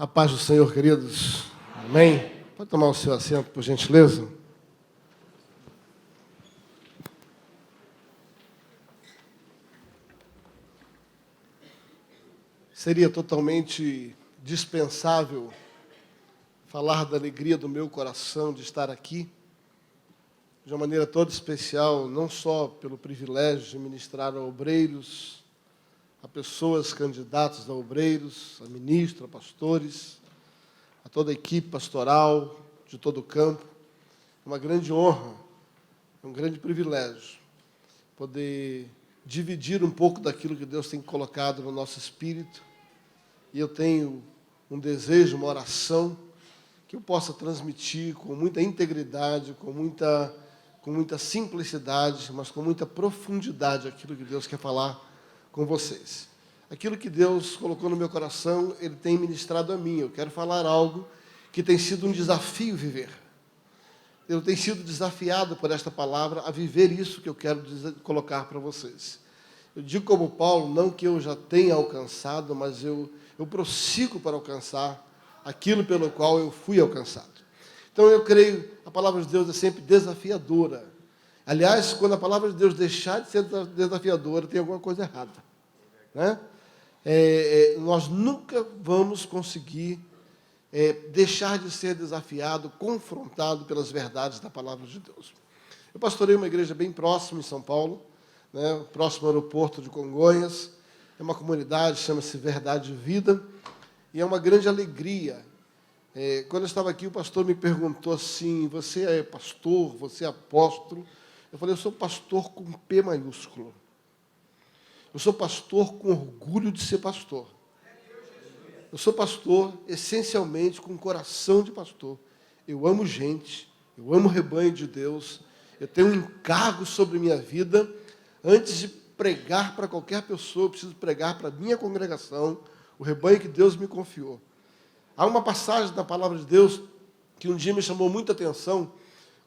A paz do Senhor, queridos. Amém? Pode tomar o seu assento, por gentileza? Seria totalmente dispensável falar da alegria do meu coração de estar aqui, de uma maneira toda especial, não só pelo privilégio de ministrar a obreiros, a pessoas candidatas a obreiros, a ministros, a pastores, a toda a equipe pastoral de todo o campo. É uma grande honra, é um grande privilégio poder dividir um pouco daquilo que Deus tem colocado no nosso espírito. E eu tenho um desejo, uma oração, que eu possa transmitir com muita integridade, com muita simplicidade, mas com muita profundidade aquilo que Deus quer falar com vocês. Aquilo que Deus colocou no meu coração, Ele tem ministrado a mim. Eu quero falar algo que tem sido um desafio viver. Eu tenho sido desafiado por esta palavra a viver isso que eu quero colocar para vocês. Eu digo como Paulo, não que eu já tenha alcançado, mas eu prossigo para alcançar aquilo pelo qual eu fui alcançado. Então eu creio, a palavra de Deus é sempre desafiadora. Aliás, quando a palavra de Deus deixar de ser desafiadora, tem alguma coisa errada, né? Nós nunca vamos conseguir deixar de ser desafiado, confrontado pelas verdades da palavra de Deus. Eu pastorei uma igreja bem próxima em São Paulo, né, próximo ao aeroporto de Congonhas. É uma comunidade, chama-se Verdade e Vida, e é uma grande alegria. Quando eu estava aqui, o pastor me perguntou assim: você é pastor, você é apóstolo? Eu falei: eu sou pastor com P maiúsculo. Eu sou pastor com orgulho de ser pastor. Eu sou pastor essencialmente com coração de pastor. Eu amo gente, eu amo o rebanho de Deus, eu tenho um encargo sobre minha vida. Antes de pregar para qualquer pessoa, eu preciso pregar para a minha congregação, o rebanho que Deus me confiou. Há uma passagem na palavra de Deus que um dia me chamou muita atenção,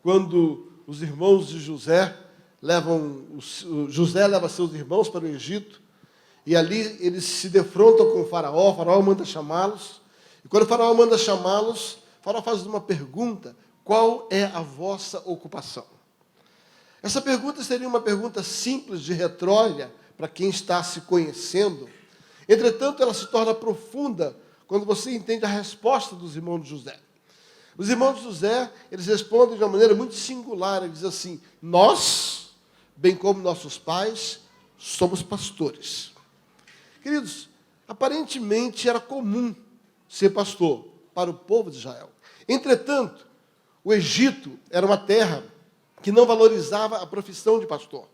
quando os irmãos de José leva seus irmãos para o Egito, e ali eles se defrontam com o faraó manda chamá-los, e quando o faraó manda chamá-los, o faraó faz uma pergunta: qual é a vossa ocupação? Essa pergunta seria uma pergunta simples de retórica para quem está se conhecendo. Entretanto, ela se torna profunda quando você entende a resposta dos irmãos de José. Os irmãos de José, eles respondem de uma maneira muito singular. Eles dizem assim: nós, bem como nossos pais, somos pastores. Queridos, aparentemente era comum ser pastor para o povo de Israel. Entretanto, o Egito era uma terra que não valorizava a profissão de pastor,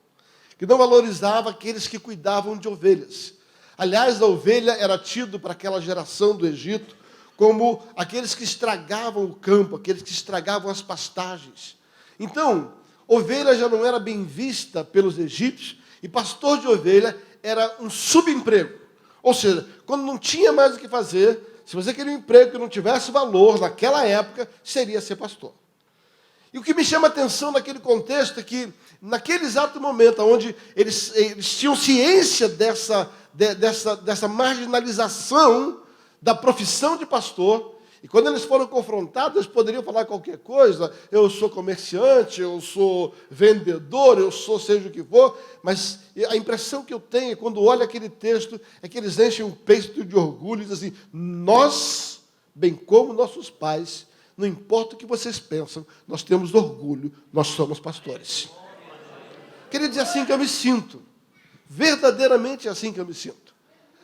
que não valorizava aqueles que cuidavam de ovelhas. Aliás, a ovelha era tido para aquela geração do Egito como aqueles que estragavam o campo, aqueles que estragavam as pastagens. Então, ovelha já não era bem vista pelos egípcios, e pastor de ovelha era um subemprego. Ou seja, quando não tinha mais o que fazer, se você queria um emprego que não tivesse valor, naquela época, seria ser pastor. E o que me chama a atenção naquele contexto é que, naquele exato momento onde eles tinham ciência dessa marginalização da profissão de pastor, e quando eles foram confrontados, eles poderiam falar qualquer coisa: eu sou comerciante, eu sou vendedor, eu sou seja o que for, mas a impressão que eu tenho, quando olho aquele texto, é que eles enchem o peito de orgulho e dizem assim: nós, bem como nossos pais, não importa o que vocês pensam, nós temos orgulho, nós somos pastores. Queridos, é assim que eu me sinto. Verdadeiramente é assim que eu me sinto.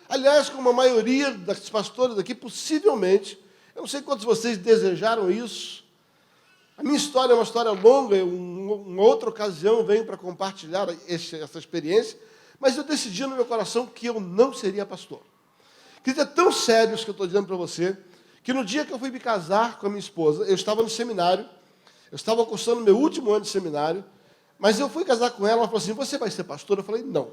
Aliás, como a maioria dos pastores aqui, possivelmente, eu não sei quantos de vocês desejaram isso. A minha história é uma história longa, uma outra ocasião eu venho para compartilhar essa experiência, mas eu decidi no meu coração que eu não seria pastor. Queridos, é tão sério isso que eu estou dizendo para você, que no dia que eu fui me casar com a minha esposa, eu estava no seminário, eu estava cursando meu último ano de seminário, mas eu fui casar com ela falou assim: você vai ser pastor? Eu falei: não.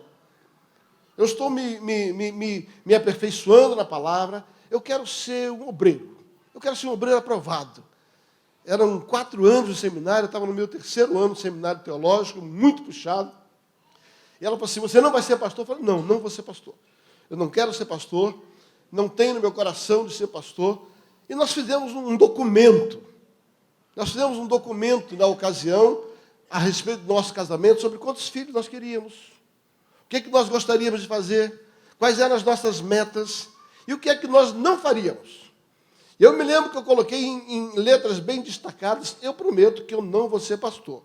Eu estou me aperfeiçoando na palavra, eu quero ser um obreiro, eu quero ser um obreiro aprovado. Eram 4 anos de seminário, eu estava no meu 3º ano de seminário teológico, muito puxado. E ela falou assim: você não vai ser pastor? Eu falei: não, não vou ser pastor. Eu não quero ser pastor, não tenho no meu coração de ser pastor. E nós fizemos um documento. Nós fizemos um documento na ocasião, a respeito do nosso casamento, sobre quantos filhos nós queríamos. O que é que nós gostaríamos de fazer, quais eram as nossas metas e o que é que nós não faríamos. Eu me lembro que eu coloquei em letras bem destacadas, eu prometo que eu não vou ser pastor.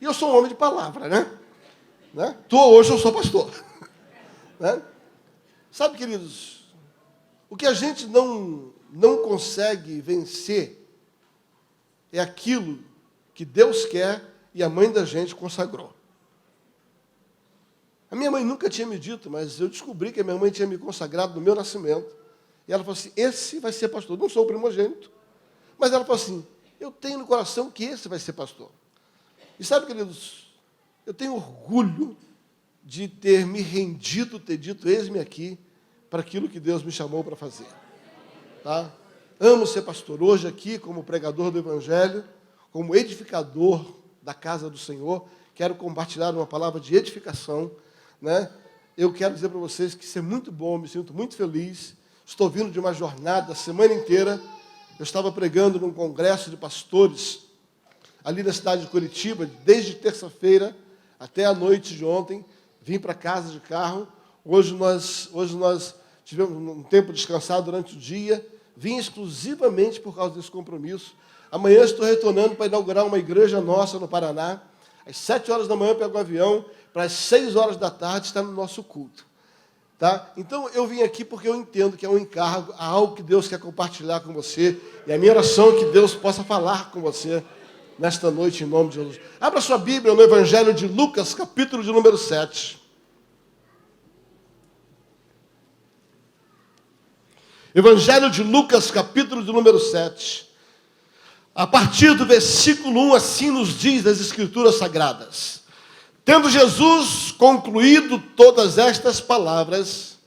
E eu sou um homem de palavra, né? Hoje eu sou pastor. Né? Sabe, queridos, o que a gente não consegue vencer é aquilo que Deus quer e a mãe da gente consagrou. A minha mãe nunca tinha me dito, mas eu descobri que a minha mãe tinha me consagrado no meu nascimento. E ela falou assim, esse vai ser pastor. Não sou o primogênito, mas ela falou assim, eu tenho no coração que esse vai ser pastor. E sabe, queridos, eu tenho orgulho de ter me rendido, ter dito, eis-me aqui, para aquilo que Deus me chamou para fazer. Tá? Amo ser pastor hoje aqui, como pregador do Evangelho, como edificador da casa do Senhor. Quero compartilhar uma palavra de edificação, né? Eu quero dizer para vocês que isso é muito bom, me sinto muito feliz. Estou vindo de uma jornada a semana inteira. Eu estava pregando num congresso de pastores ali na cidade de Curitiba, desde terça-feira até a noite de ontem. Vim para casa de carro. Hoje nós tivemos um tempo descansado durante o dia. Vim exclusivamente por causa desse compromisso. Amanhã estou retornando para inaugurar uma igreja nossa no Paraná. Às 7 horas da manhã pego o avião, para as 6 horas da tarde estar no nosso culto. Tá? Então eu vim aqui porque eu entendo que é um encargo, há algo que Deus quer compartilhar com você. E a minha oração é que Deus possa falar com você nesta noite, em nome de Jesus. Abra sua Bíblia no Evangelho de Lucas, capítulo de número 7. Evangelho de Lucas, capítulo de número 7. A partir do versículo 1, assim nos diz as Escrituras Sagradas. Tendo Jesus concluído todas estas palavras,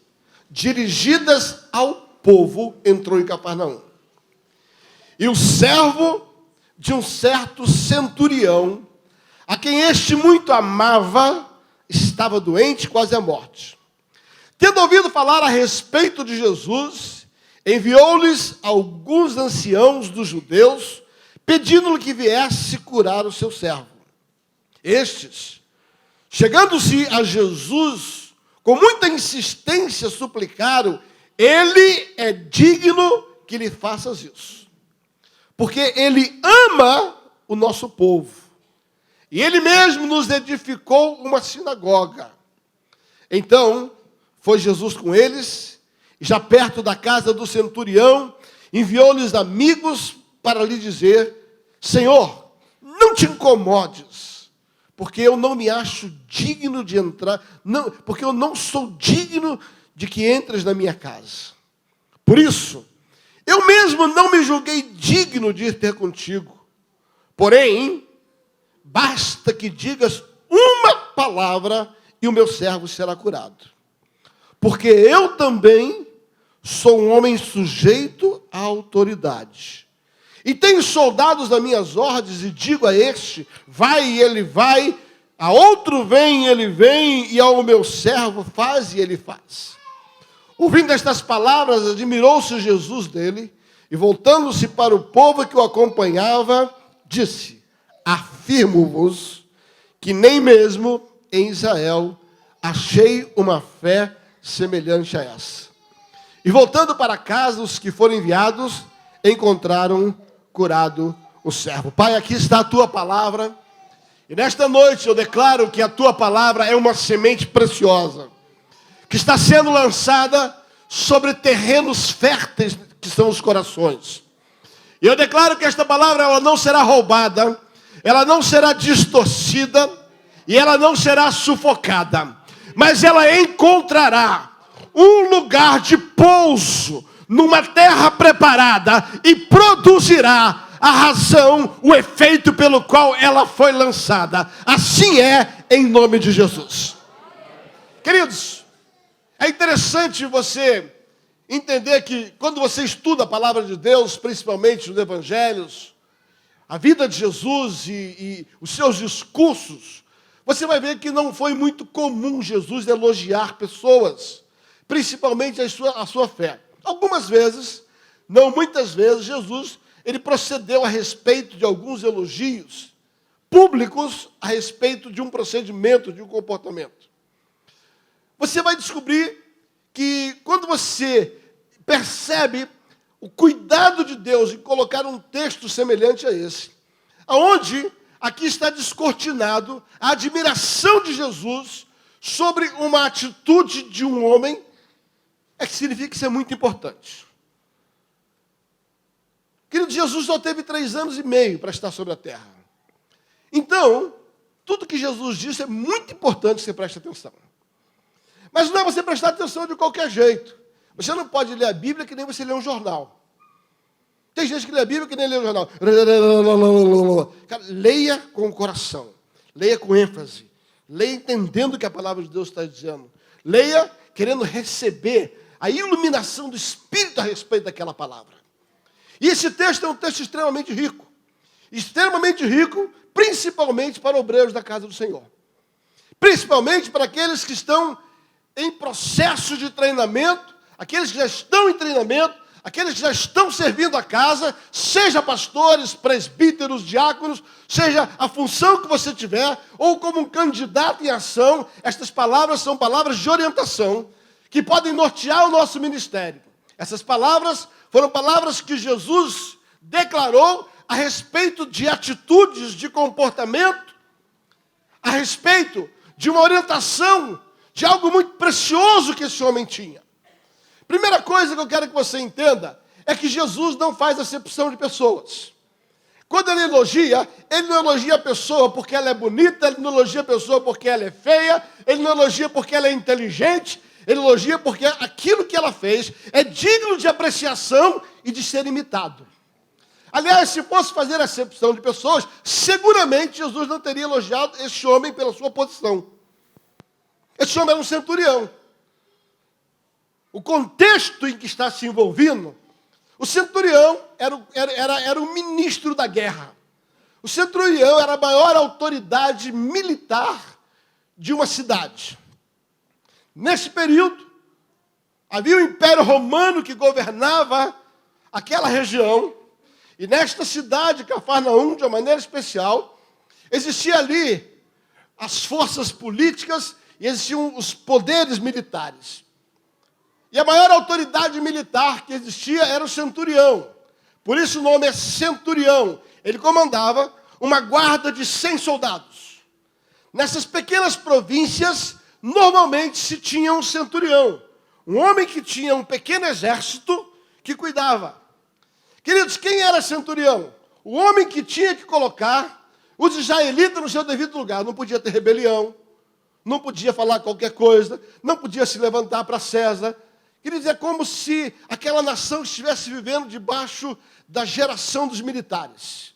dirigidas ao povo, entrou em Cafarnaum. E o servo de um certo centurião, a quem este muito amava, estava doente, quase à morte. Tendo ouvido falar a respeito de Jesus, enviou-lhes alguns anciãos dos judeus, pedindo-lhe que viesse curar o seu servo. Estes, chegando-se a Jesus, com muita insistência suplicaram, ele é digno que lhe faças isso. Porque ele ama o nosso povo. E ele mesmo nos edificou uma sinagoga. Então, foi Jesus com eles, e já perto da casa do centurião, enviou-lhes amigos para lhe dizer, Senhor, não te incomodes, porque eu não me acho digno de entrar, porque eu não sou digno de que entres na minha casa. Por isso, eu mesmo não me julguei digno de ir ter contigo. Porém, basta que digas uma palavra e o meu servo será curado. Porque eu também sou um homem sujeito à autoridade. E tenho soldados nas minhas ordens e digo a este, vai e ele vai, a outro vem e ele vem, e ao meu servo faz e ele faz. Ouvindo estas palavras, admirou-se Jesus dele, e voltando-se para o povo que o acompanhava, disse, afirmo-vos que nem mesmo em Israel achei uma fé semelhante a essa. E voltando para casa, os que foram enviados encontraram curado o servo. Pai, aqui está a tua palavra. E nesta noite eu declaro que a tua palavra é uma semente preciosa, que está sendo lançada sobre terrenos férteis que são os corações. E eu declaro que esta palavra ela não será roubada, ela não será distorcida e ela não será sufocada, mas ela encontrará um lugar de pouso numa terra preparada e produzirá a razão, o efeito pelo qual ela foi lançada. Assim é em nome de Jesus. Queridos, é interessante você entender que quando você estuda a palavra de Deus, principalmente os evangelhos, a vida de Jesus e os seus discursos, você vai ver que não foi muito comum Jesus elogiar pessoas, principalmente a sua fé. Algumas vezes, não muitas vezes, Jesus, ele procedeu a respeito de alguns elogios públicos a respeito de um procedimento, de um comportamento. Você vai descobrir que quando você percebe o cuidado de Deus em colocar um texto semelhante a esse, aonde aqui está descortinado a admiração de Jesus sobre uma atitude de um homem, é que significa que isso é muito importante. Querido, Jesus só teve 3 anos e meio para estar sobre a terra. Então, tudo que Jesus disse é muito importante que você preste atenção. Mas não é você prestar atenção de qualquer jeito. Você não pode ler a Bíblia que nem você lê um jornal. Tem gente que lê a Bíblia que nem lê um jornal. Cara, leia com o coração. Leia com ênfase. Leia entendendo o que a palavra de Deus está dizendo. Leia querendo receber a iluminação do Espírito a respeito daquela palavra. E esse texto é um texto extremamente rico. Extremamente rico, principalmente para obreiros da casa do Senhor. Principalmente para aqueles que estão em processo de treinamento, aqueles que já estão em treinamento, aqueles que já estão servindo a casa, seja pastores, presbíteros, diáconos, seja a função que você tiver, ou como um candidato em ação, estas palavras são palavras de orientação que podem nortear o nosso ministério. Essas palavras foram palavras que Jesus declarou a respeito de atitudes, de comportamento, a respeito de uma orientação, de algo muito precioso que esse homem tinha. Primeira coisa que eu quero que você entenda é que Jesus não faz acepção de pessoas. Quando ele não elogia a pessoa porque ela é bonita, ele não elogia a pessoa porque ela é feia, ele não elogia porque ela é inteligente, ele elogia porque aquilo que ela fez é digno de apreciação e de ser imitado. Aliás, se fosse fazer acepção de pessoas, seguramente Jesus não teria elogiado esse homem pela sua posição. Esse homem era um centurião. O contexto em que está se envolvendo, o centurião era o ministro da guerra. O centurião era a maior autoridade militar de uma cidade. Nesse período, havia o Império Romano que governava aquela região, e nesta cidade, Cafarnaum, de uma maneira especial, existia ali as forças políticas e existiam os poderes militares. E a maior autoridade militar que existia era o centurião. Por isso o nome é centurião. Ele comandava uma guarda de 100 soldados. Nessas pequenas províncias, normalmente se tinha um centurião. Um homem que tinha um pequeno exército que cuidava. Queridos, quem era centurião? O homem que tinha que colocar os israelitas no seu devido lugar. Não podia ter rebelião, não podia falar qualquer coisa, não podia se levantar para César. Queridos, é como se aquela nação estivesse vivendo debaixo da geração dos militares.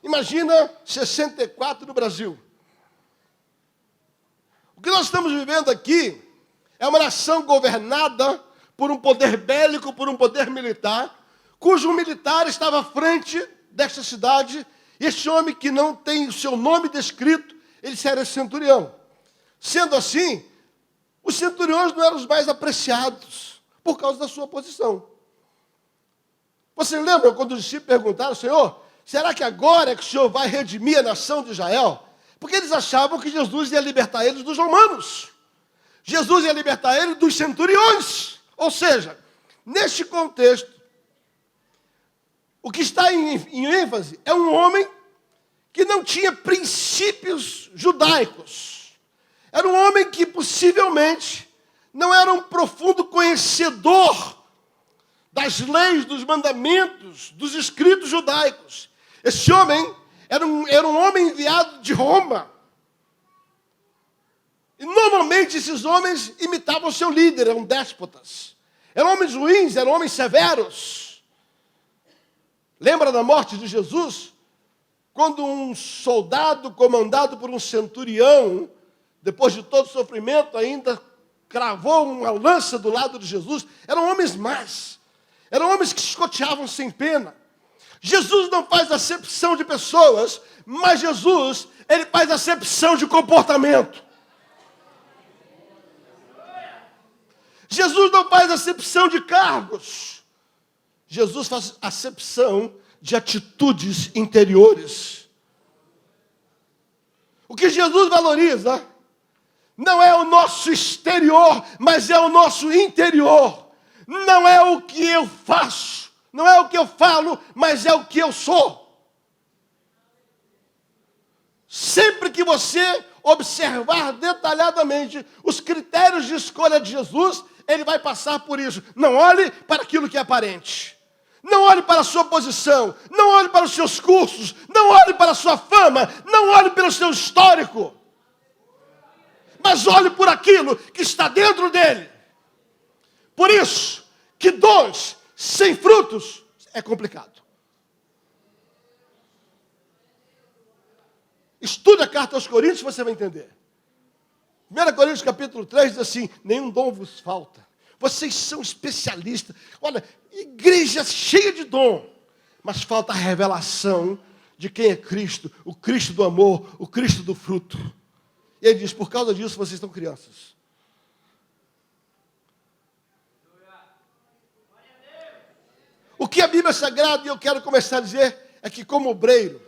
Imagina 64 no Brasil. O que nós estamos vivendo aqui é uma nação governada por um poder bélico, por um poder militar, cujo militar estava à frente desta cidade, e esse homem que não tem o seu nome descrito, ele era centurião. Sendo assim, os centuriões não eram os mais apreciados por causa da sua posição. Você lembra quando os discípulos perguntaram, Senhor, será que agora é que o Senhor vai redimir a nação de Israel? Porque eles achavam que Jesus ia libertar eles dos romanos. Jesus ia libertar eles dos centuriões. Ou seja, neste contexto, o que está em ênfase é um homem que não tinha princípios judaicos. Era um homem que possivelmente não era um profundo conhecedor das leis, dos mandamentos, dos escritos judaicos. Esse homem era um homem enviado de Roma. E normalmente esses homens imitavam seu líder, eram déspotas. Eram homens ruins, eram homens severos. Lembra da morte de Jesus? Quando um soldado comandado por um centurião, depois de todo o sofrimento, ainda cravou uma lança do lado de Jesus. Eram homens más. Eram homens que escoteavam sem pena. Jesus não faz acepção de pessoas, mas Jesus, ele faz acepção de comportamento. Jesus não faz acepção de cargos. Jesus faz acepção de atitudes interiores. O que Jesus valoriza não é o nosso exterior, mas é o nosso interior. Não é o que eu faço, não é o que eu falo, mas é o que eu sou. Sempre que você observar detalhadamente os critérios de escolha de Jesus, ele vai passar por isso. Não olhe para aquilo que é aparente. Não olhe para a sua posição. Não olhe para os seus cursos. Não olhe para a sua fama. Não olhe pelo seu histórico. Mas olhe por aquilo que está dentro dele. Por isso, que dons sem frutos é complicado. Estude a carta aos Coríntios, você vai entender. 1 Coríntios capítulo 3 diz assim: nenhum dom vos falta. Vocês são especialistas. Olha, igreja cheia de dom. Mas falta a revelação de quem é Cristo. O Cristo do amor, o Cristo do fruto. E ele diz, por causa disso vocês estão crianças. O que a Bíblia Sagrada, e eu quero começar a dizer, é que como obreiro,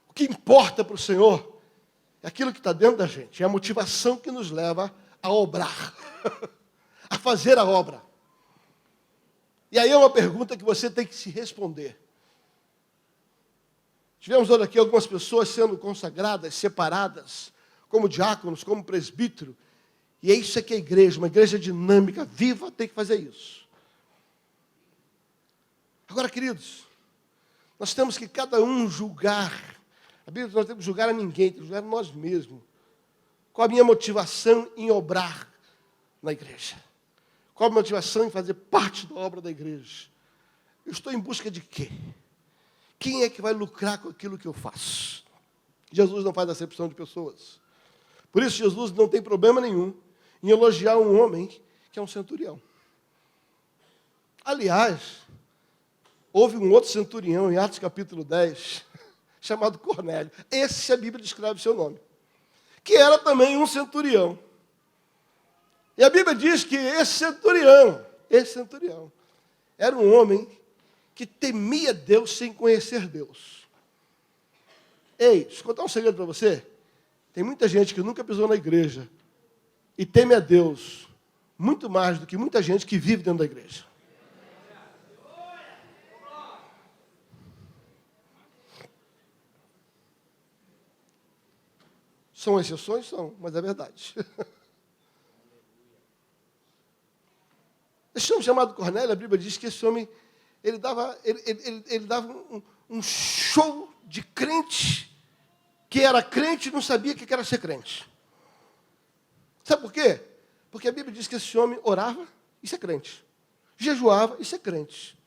o que importa para o Senhor é aquilo que está dentro da gente, é a motivação que nos leva a obrar, a fazer a obra. E aí é uma pergunta que você tem que se responder. Tivemos hoje aqui algumas pessoas sendo consagradas, separadas, como diáconos, como presbítero, e é isso que é a igreja, uma igreja dinâmica, viva, tem que fazer isso. Agora, queridos, nós temos que cada um julgar. A Bíblia diz que nós temos que julgar a ninguém, temos que julgar a nós mesmos. Qual a minha motivação em obrar na igreja? Qual a motivação em fazer parte da obra da igreja? Eu estou em busca de quê? Quem é que vai lucrar com aquilo que eu faço? Jesus não faz acepção de pessoas. Por isso, Jesus não tem problema nenhum em elogiar um homem que é um centurião. Aliás, houve um outro centurião em Atos capítulo 10, chamado Cornélio. Esse a Bíblia descreve seu nome. Que era também um centurião. E a Bíblia diz que esse centurião, era um homem que temia Deus sem conhecer Deus. Ei, deixa eu contar um segredo para você. Tem muita gente que nunca pisou na igreja e teme a Deus muito mais do que muita gente que vive dentro da igreja. São exceções? São, mas é verdade. Esse homem chamado Cornélio, a Bíblia diz que esse homem, ele dava um show de crente, que era crente e não sabia o que era ser crente. Sabe por quê? Porque a Bíblia diz que esse homem orava, isso é crente. Jejuava, isso é crente.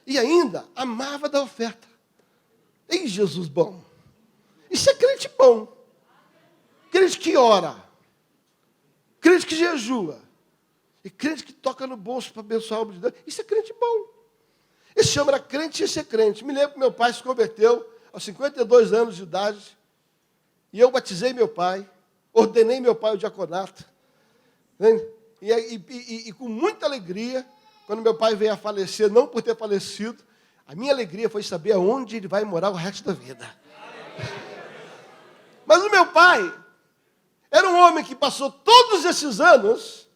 E ainda amava da oferta. Ei, Jesus bom. Isso é crente bom. Crente que ora. Crente que jejua. E crente que toca no bolso para abençoar a obra de Deus. Isso é crente bom. Esse homem era crente e esse é crente. Me lembro que meu pai se converteu aos 52 anos de idade. E eu batizei meu pai. Ordenei meu pai ao diaconato. E com muita alegria, quando meu pai veio a falecer, não por ter falecido, a minha alegria foi saber aonde ele vai morar o resto da vida. Mas o meu pai era um homem que passou todos esses anos,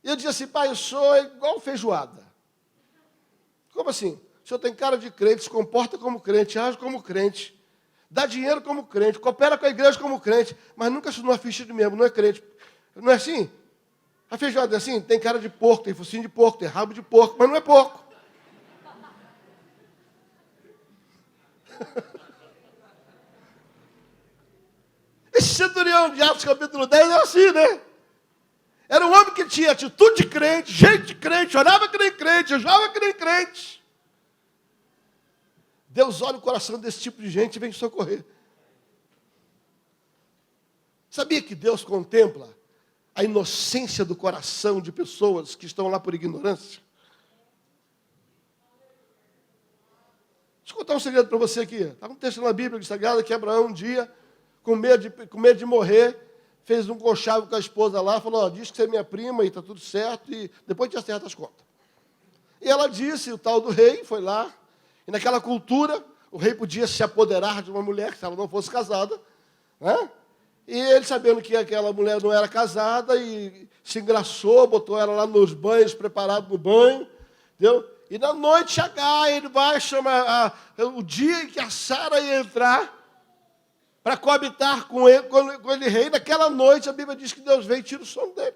e eu dizia assim, pai, eu sou igual feijoada. Como assim? O senhor tem cara de crente, se comporta como crente, age como crente, dá dinheiro como crente, coopera com a igreja como crente, mas nunca assinou a ficha de membro, não é crente. Não é assim? A feijoada é assim? Tem cara de porco, tem focinho de porco, tem rabo de porco, mas não é porco. Esse centurião de Atos capítulo 10 é assim, né? Era um homem que tinha atitude de crente, jeito de crente, orava que nem crente, jejuava que nem crente. Deus olha o coração desse tipo de gente e vem socorrer. Sabia que Deus contempla a inocência do coração de pessoas que estão lá por ignorância? Deixa eu contar um segredo para você aqui. Está um texto na Bíblia Sagrada que Abraão um dia, com medo de morrer, fez um conchavo com a esposa lá, falou, diz que você é minha prima e está tudo certo, e depois te acerta as contas. E ela disse, o tal do rei foi lá, e naquela cultura, o rei podia se apoderar de uma mulher, se ela não fosse casada, né? E ele, sabendo que aquela mulher não era casada, e se engraçou, botou ela lá nos banhos, preparado no banho, entendeu? E na noite H, ele vai chamar o dia em que a Sara ia entrar para coabitar com ele rei. Naquela noite, a Bíblia diz que Deus veio e tira o sono dele.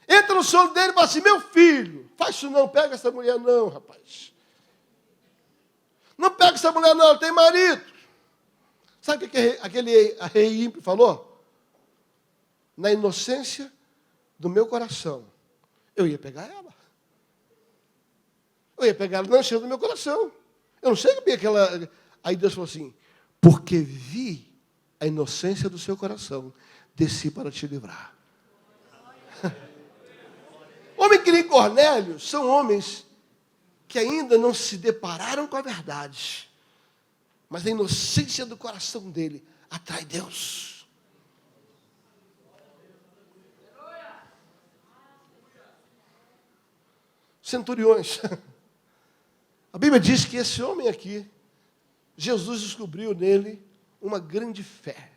Entra no sono dele e fala assim, meu filho, faz isso não, pega essa mulher não, rapaz. Não pega essa mulher não, ela tem marido. Sabe o que aquele rei ímpio falou? Na inocência do meu coração, eu ia pegar ela. Eu ia pegar ela na inocência do meu coração. Eu não sei o que aquela... Aí Deus falou assim, porque vi a inocência do seu coração, desci para te livrar. Homem que nem Cornélio são homens que ainda não se depararam com a verdade, mas a inocência do coração dele atrai Deus. Centuriões. A Bíblia diz que esse homem aqui, Jesus descobriu nele uma grande fé.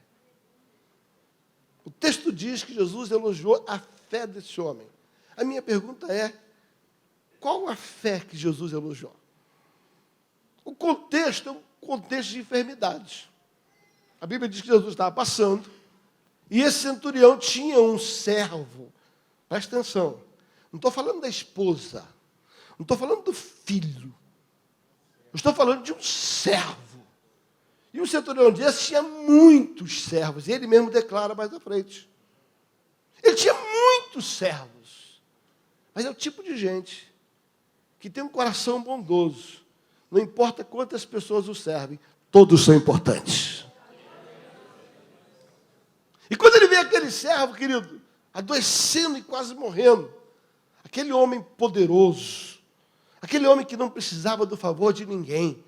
O texto diz que Jesus elogiou a fé desse homem. A minha pergunta é, qual a fé que Jesus elogiou? O contexto é um contexto de enfermidade. A Bíblia diz que Jesus estava passando, e esse centurião tinha um servo. Presta atenção, não estou falando da esposa, não estou falando do filho, eu estou falando de um servo. E o centurião desse tinha muitos servos, e ele mesmo declara mais à frente. Ele tinha muitos servos, mas é o tipo de gente que tem um coração bondoso. Não importa quantas pessoas o servem, todos são importantes. E quando ele vê aquele servo, querido, adoecendo e quase morrendo, aquele homem poderoso, aquele homem que não precisava do favor de ninguém,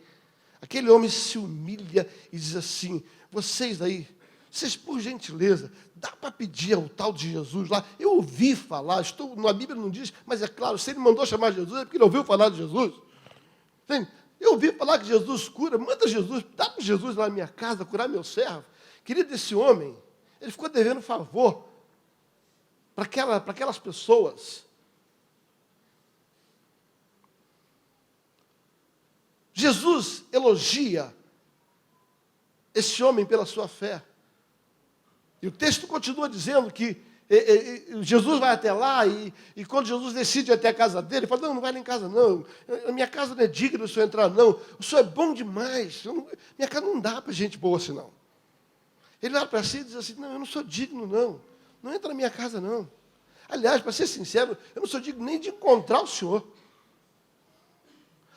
aquele homem se humilha e diz assim, vocês aí, vocês por gentileza, dá para pedir ao tal de Jesus lá? Eu ouvi falar, a Bíblia não diz, mas é claro, se ele mandou chamar Jesus, é porque ele ouviu falar de Jesus. Entende? Eu ouvi falar que Jesus cura, manda Jesus, dá para Jesus lá na minha casa, curar meu servo. Querido, esse homem, ele ficou devendo favor para aquelas pessoas. Jesus elogia esse homem pela sua fé. E o texto continua dizendo que Jesus vai até lá e quando Jesus decide ir até a casa dele, ele fala, não vai lá em casa não, a minha casa não é digna do senhor entrar não, o senhor é bom demais, minha casa não dá para gente boa assim não. Ele olha para si e diz assim, não, eu não sou digno não entra na minha casa não. Aliás, para ser sincero, eu não sou digno nem de encontrar o senhor.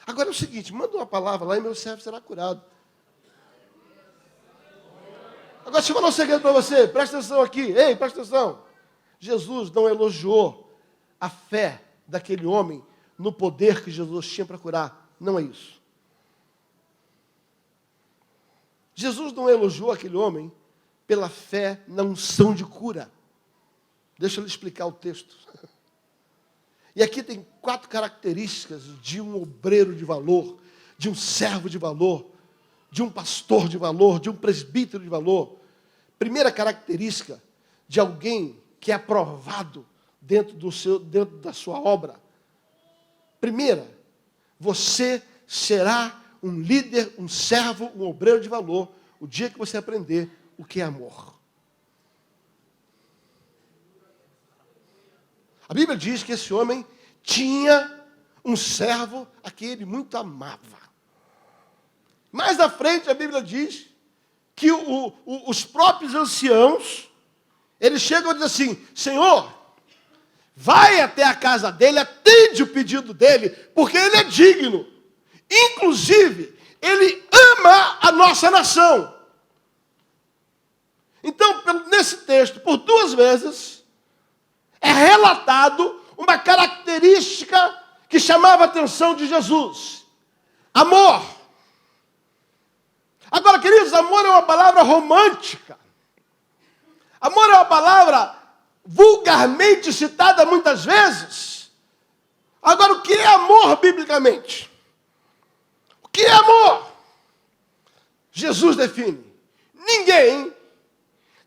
Agora é o seguinte, manda uma palavra lá e meu servo será curado. Agora, deixa eu falar um segredo para você, presta atenção aqui, ei, presta atenção. Jesus não elogiou a fé daquele homem no poder que Jesus tinha para curar, não é isso. Jesus não elogiou aquele homem pela fé na unção de cura. Deixa eu lhe explicar o texto. E aqui tem 4 características de um obreiro de valor, de um servo de valor, de um pastor de valor, de um presbítero de valor. Primeira característica de alguém que é aprovado dentro da sua obra. Primeira, você será um líder, um servo, um obreiro de valor, o dia que você aprender o que é amor. A Bíblia diz que esse homem tinha um servo a quem ele muito amava. Mais à frente a Bíblia diz que os próprios anciãos, eles chegam e dizem assim, Senhor, vai até a casa dele, atende o pedido dele, porque ele é digno. Inclusive, ele ama a nossa nação. Então, nesse texto, por 2 vezes, é relatado uma característica que chamava a atenção de Jesus. Amor. Agora, queridos, amor é uma palavra romântica. Amor é uma palavra vulgarmente citada muitas vezes. Agora, o que é amor biblicamente? O que é amor? Jesus define. Ninguém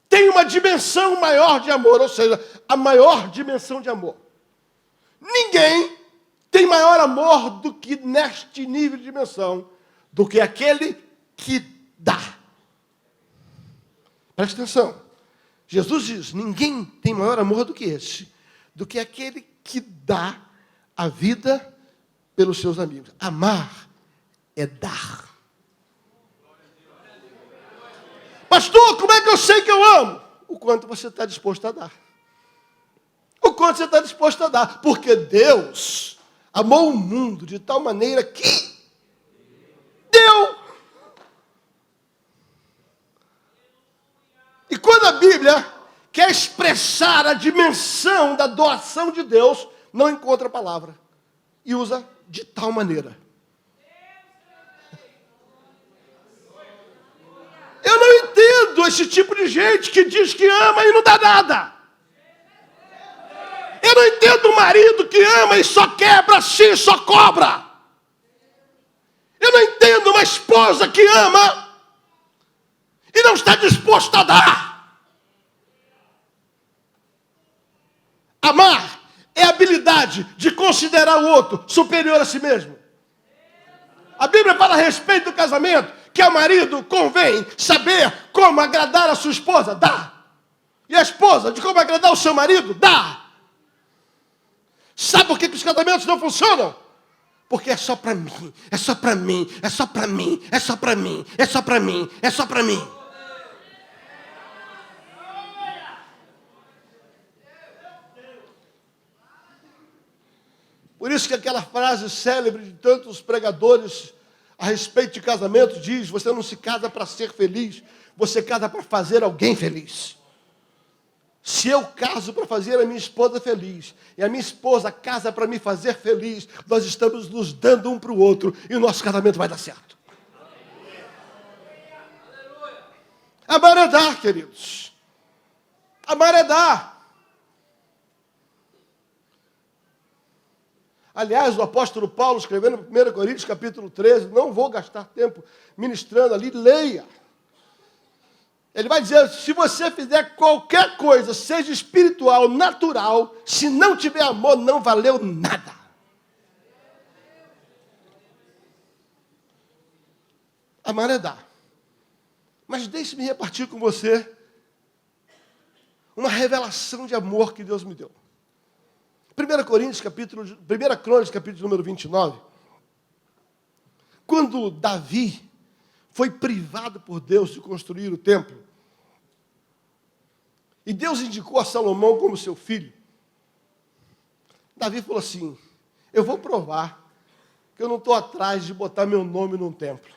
tem uma dimensão maior de amor, ou seja, a maior dimensão de amor. Ninguém tem maior amor do que neste nível de dimensão, do que aquele que dá. Preste atenção. Jesus diz, ninguém tem maior amor do que esse, do que aquele que dá a vida pelos seus amigos. Amar é dar. Pastor, como é que eu sei que eu amo? O quanto você está disposto a dar. O quanto você está disposto a dar. Porque Deus amou o mundo de tal maneira que deu. E quando a Bíblia quer expressar a dimensão da doação de Deus, não encontra a palavra. E usa de tal maneira. Eu não entendo esse tipo de gente que diz que ama e não dá nada. Eu não entendo o marido que ama e só quebra assim, só cobra. Eu não entendo uma esposa que ama e não está disposta a dar. Amar é a habilidade de considerar o outro superior a si mesmo. A Bíblia fala a respeito do casamento, que ao marido convém saber como agradar a sua esposa, dá. E a esposa, de como agradar o seu marido, dá. Sabe por que os casamentos não funcionam? Porque é só para mim, é só para mim, é só para mim, é só para mim, é só para mim, é só para mim. Por isso que aquela frase célebre de tantos pregadores a respeito de casamento diz, você não se casa para ser feliz, você casa para fazer alguém feliz. Se eu caso para fazer a minha esposa feliz, e a minha esposa casa para me fazer feliz, nós estamos nos dando um para o outro, e o nosso casamento vai dar certo. Amar é dar, queridos. Amar é dar. Aliás, o apóstolo Paulo, escrevendo no 1 Coríntios, capítulo 13, não vou gastar tempo ministrando ali, leia. Ele vai dizer, se você fizer qualquer coisa, seja espiritual, natural, se não tiver amor, não valeu nada. Amar é dar. Mas deixe-me repartir com você uma revelação de amor que Deus me deu. 1 Crônicas, capítulo número 29, quando Davi foi privado por Deus de construir o templo, e Deus indicou a Salomão como seu filho, Davi falou assim, eu vou provar que eu não estou atrás de botar meu nome num templo.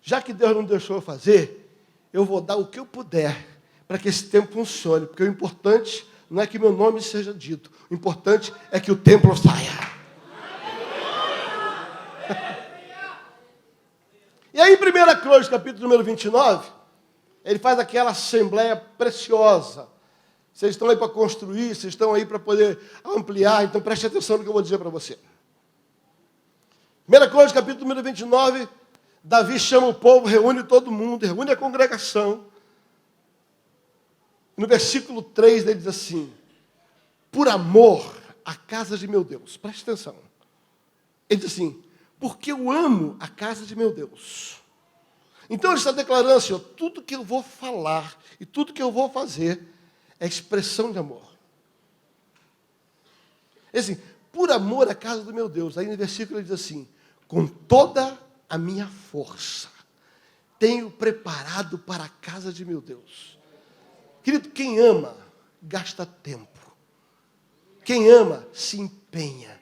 Já que Deus não deixou eu fazer, eu vou dar o que eu puder para que esse templo funcione, porque o importante não é que meu nome seja dito, o importante é que o templo saia. E aí, em 1 Crônicas, capítulo número 29, ele faz aquela assembleia preciosa. Vocês estão aí para construir, vocês estão aí para poder ampliar, então preste atenção no que eu vou dizer para você. 1 Crônicas, capítulo número 29, Davi chama o povo, reúne todo mundo, reúne a congregação. No versículo 3, ele diz assim, por amor à casa de meu Deus. Preste atenção. Ele diz assim, porque eu amo a casa de meu Deus. Então ele está declarando assim, ó, tudo que eu vou falar e tudo que eu vou fazer é expressão de amor. É assim, por amor à casa do meu Deus. Aí no versículo ele diz assim, com toda a minha força, tenho preparado para a casa de meu Deus. Querido, quem ama, gasta tempo. Quem ama, se empenha.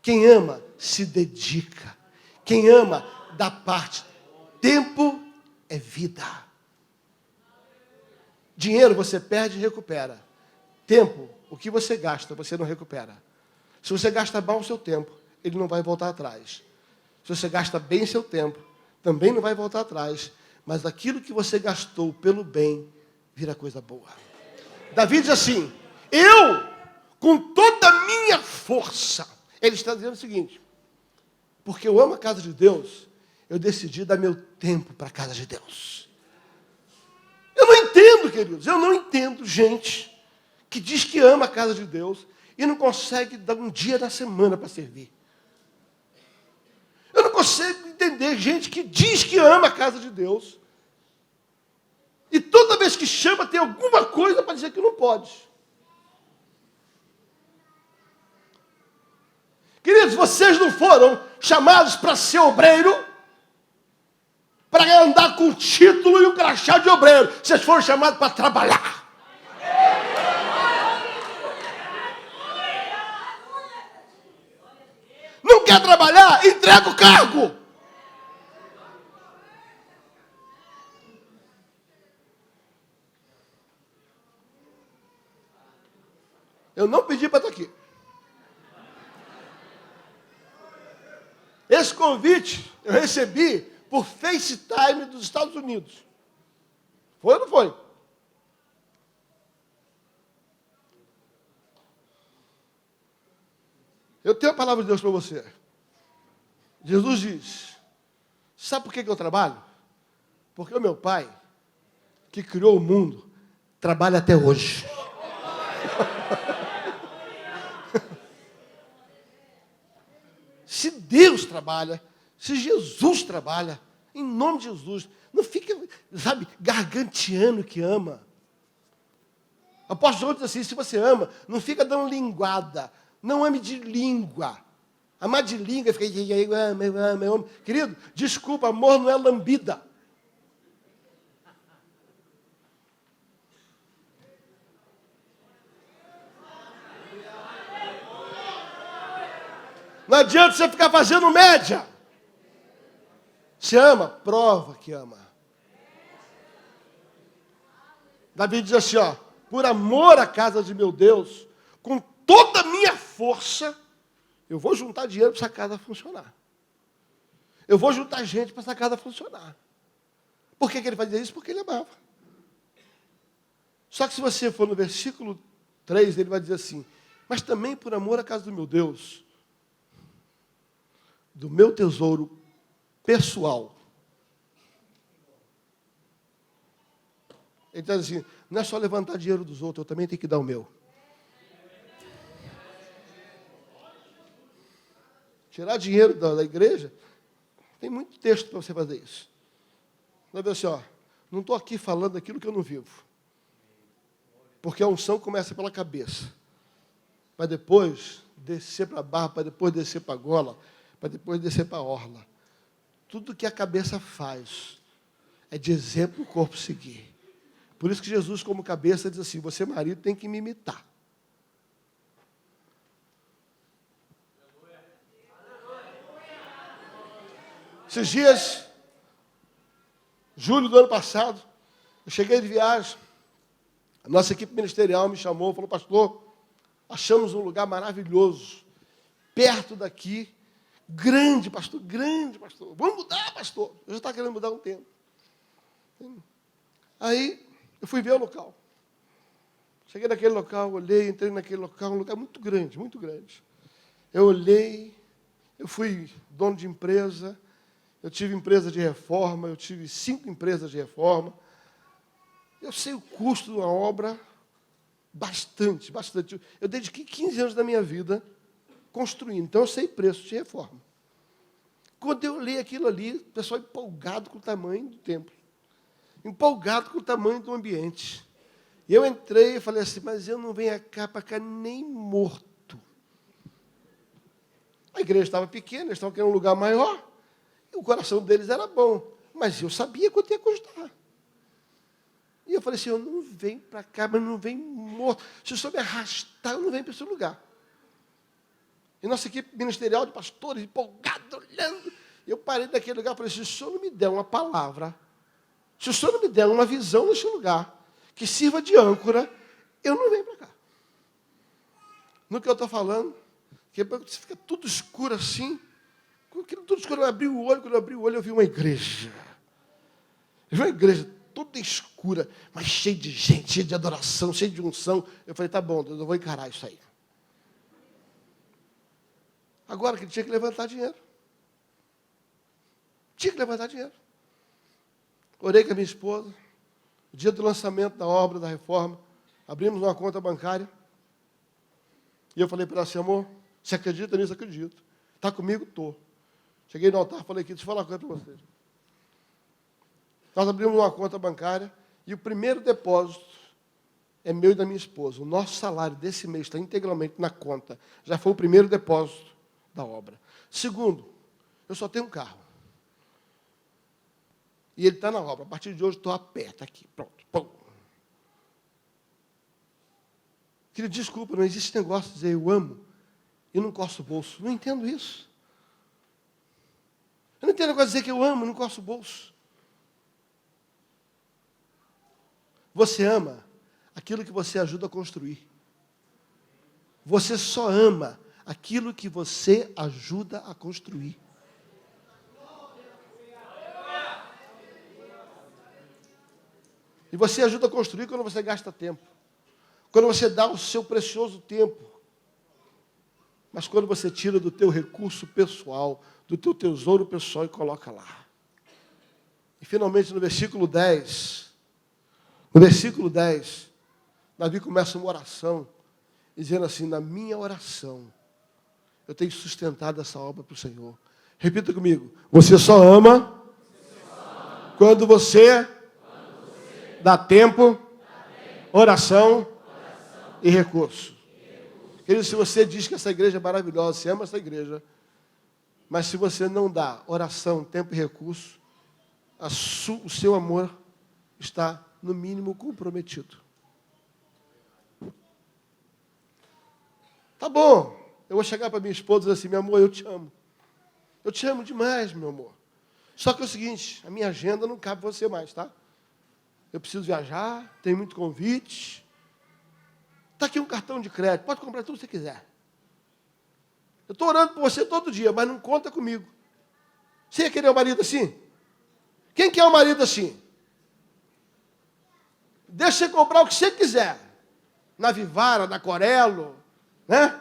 Quem ama, se dedica. Quem ama, dá parte. Tempo é vida. Dinheiro você perde e recupera. Tempo, o que você gasta, você não recupera. Se você gasta mal o seu tempo, ele não vai voltar atrás. Se você gasta bem seu tempo, também não vai voltar atrás. Mas aquilo que você gastou pelo bem, vira coisa boa. Davi diz assim, eu, com toda a minha força, Ele está dizendo o seguinte: porque eu amo a casa de Deus, eu decidi dar meu tempo para a casa de Deus. Eu não entendo, queridos, eu não entendo gente que diz que ama a casa de Deus e não consegue dar um dia da semana para servir. Eu não consigo entender gente que diz que ama a casa de Deus e toda vez que chama tem alguma coisa para dizer que não pode. Queridos, vocês não foram chamados para ser obreiro, para andar com o título e o crachá de obreiro. Vocês foram chamados para trabalhar. Não quer trabalhar? Entrega o cargo. Eu não pedi para estar aqui. Esse convite eu recebi por FaceTime dos Estados Unidos. Foi ou não foi? Eu tenho a palavra de Deus para você. Jesus diz: sabe por que eu trabalho? Porque o meu Pai, que criou o mundo, trabalha até hoje. Se Deus trabalha, se Jesus trabalha, em nome de Jesus, não fica, sabe, garganteando que ama. O apóstolo João diz assim: se você ama, não fica dando linguada. Não ame de língua. Amar de língua, fica eu amo. Querido, desculpa, amor não é lambida. Não adianta você ficar fazendo média. Você ama? Prova que ama. Davi diz assim, ó: por amor à casa de meu Deus, com toda a minha força, eu vou juntar dinheiro para essa casa funcionar. Eu vou juntar gente para essa casa funcionar. Por que ele fazia isso? Porque ele amava. Só que se você for no versículo 3, ele vai dizer assim: mas também por amor à casa do meu Deus, do meu tesouro pessoal. Ele diz assim: não é só levantar dinheiro dos outros, eu também tenho que dar o meu. Tirar dinheiro da igreja, tem muito texto para você fazer isso. Vai ver assim, ó: não estou aqui falando daquilo que eu não vivo. Porque a unção começa pela cabeça, para depois descer para a barra, para depois descer para a gola, para depois descer para a orla. Tudo que a cabeça faz é de exemplo o corpo seguir. Por isso que Jesus, como cabeça, diz assim: você, marido, tem que me imitar. Esses dias, julho do ano passado, eu cheguei de viagem. A nossa equipe ministerial me chamou, falou: pastor, achamos um lugar maravilhoso, perto daqui, grande, pastor, vamos mudar, pastor. Eu já estava querendo mudar há um tempo. Aí, eu fui ver o local. Cheguei naquele local, olhei, entrei naquele local, um lugar muito grande, muito grande. Eu olhei, eu fui dono de empresa, eu tive empresa de reforma, eu tive 5 empresas de reforma. Eu sei o custo de uma obra bastante. Eu dediquei 15 anos da minha vida construindo, então eu sei preço de reforma. Quando eu li aquilo ali, o pessoal empolgado com o tamanho do templo, empolgado com o tamanho do ambiente. E eu entrei e falei assim: mas eu não venho para cá nem morto. A igreja estava pequena, eles estavam querendo um lugar maior, e o coração deles era bom, mas eu sabia quanto ia custar. E eu falei assim: eu não venho para cá, mas não venho morto. Se o senhor me arrastar, eu não venho para esse lugar. E nossa equipe ministerial de pastores, empolgada, olhando. Eu parei daquele lugar e falei assim: se o senhor não me der uma palavra, se o senhor não me der uma visão nesse lugar, que sirva de âncora, eu não venho para cá. No que eu estou falando, que fica tudo escuro assim, tudo escuro, eu abri o olho, quando eu abri o olho, eu vi uma igreja. Eu vi uma igreja toda escura, mas cheia de gente, cheia de adoração, cheia de unção. Eu falei: tá bom, Deus, eu vou encarar isso aí. Agora que ele tinha que levantar dinheiro. Tinha que levantar dinheiro. Orei com a minha esposa, no dia do lançamento da obra, da reforma, abrimos uma conta bancária, e eu falei para ela assim, amor, você acredita nisso? Acredito. Está comigo? Estou. Cheguei no altar, falei aqui, deixa eu falar uma coisa para vocês. Nós abrimos uma conta bancária, e o primeiro depósito é meu e da minha esposa. O nosso salário desse mês está integralmente na conta. Já foi o primeiro depósito da obra. Segundo, eu só tenho um carro. E ele está na obra. A partir de hoje, estou a pé. Está aqui. Pronto. Pum. Querido, desculpa, não existe esse negócio de dizer eu amo e não coço o bolso. Não entendo isso. Eu não entendo o negócio de dizer que eu amo e não coço o bolso. Você ama aquilo que você ajuda a construir. Você só ama aquilo que você ajuda a construir. E você ajuda a construir quando você gasta tempo. Quando você dá o seu precioso tempo. Mas quando você tira do teu recurso pessoal, do teu tesouro pessoal e coloca lá. E finalmente no versículo 10, Davi começa uma oração, dizendo assim, na minha oração, eu tenho sustentado essa obra para o Senhor. Repita comigo, você só ama quando você dá tempo, oração e recurso. Querido, se você diz que essa igreja é maravilhosa, você ama essa igreja, mas se você não dá oração, tempo e recurso, o seu amor está, no mínimo, comprometido. Tá bom, eu vou chegar para minha esposa e dizer assim, meu amor, eu te amo. Eu te amo demais, meu amor. Só que é o seguinte, a minha agenda não cabe você mais, tá? Eu preciso viajar, tenho muito convite. Está aqui um cartão de crédito, pode comprar tudo que você quiser. Eu estou orando por você todo dia, mas não conta comigo. Você ia querer um marido assim? Quem quer um marido assim? Deixa você comprar o que você quiser. Na Vivara, na Corelo, né?